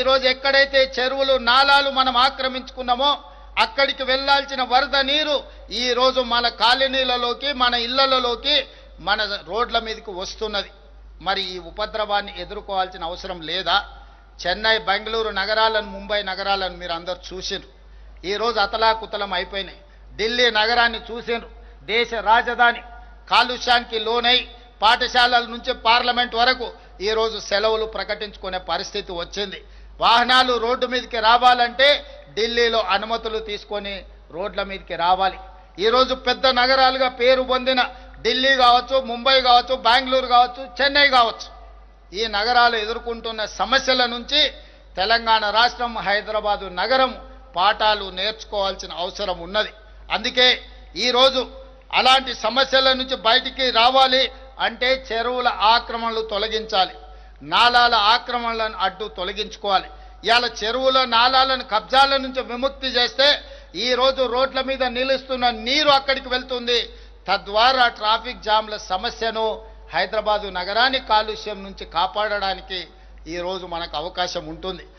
ఈరోజు ఎక్కడైతే చెరువులు నాలాలు మనం ఆక్రమించుకున్నామో అక్కడికి వెళ్లాల్సిన వరద నీరు ఈ రోజు మన కాలనీలలోకి మన ఇళ్లలోకి మన రోడ్ల మీదకి వస్తున్నది. మరి ఈ ఉపద్రవాన్ని ఎదుర్కోవాల్సిన అవసరం లేదా? చెన్నై, బెంగళూరు నగరాలను, ముంబై నగరాలను మీరు అందరూ చూసినారు. ఈరోజు అతలాకుతలం అయిపోయినాయి. ఢిల్లీ నగరాన్ని చూసినారు. దేశ రాజధాని కాలుష్యానికి లోనై పాఠశాలల నుంచి పార్లమెంట్ వరకు ఈరోజు సెలవులు ప్రకటించుకునే పరిస్థితి వచ్చింది. వాహనాలు రోడ్డు మీదకి రావాలంటే ఢిల్లీలో అనుమతులు తీసుకొని రోడ్ల మీదకి రావాలి. ఈరోజు పెద్ద నగరాలుగా పేరు పొందిన ఢిల్లీ కావచ్చు, ముంబై కావచ్చు, బెంగళూరు కావచ్చు, చెన్నై కావచ్చు, ఈ నగరాలు ఎదుర్కొంటున్న సమస్యల నుంచి తెలంగాణ రాష్ట్రం, హైదరాబాదు నగరం పాఠాలు నేర్చుకోవాల్సిన అవసరం ఉన్నది. అందుకే ఈరోజు అలాంటి సమస్యల నుంచి బయటికి రావాలి అంటే చెరువుల ఆక్రమణలు తొలగించాలి, నాలాల ఆక్రమణలను అడ్డు తొలగించుకోవాలి. ఇవాళ చెరువుల నాలాలను కబ్జాల నుంచి విముక్తి చేస్తే ఈరోజు రోడ్ల మీద నిలుస్తున్న నీరు అక్కడికి వెళ్తుంది. తద్వారా ట్రాఫిక్ జామ్ల సమస్యను, హైదరాబాదు నగరాన్ని కాలుష్యం నుంచి కాపాడడానికి ఈరోజు మనకు అవకాశం ఉంటుంది.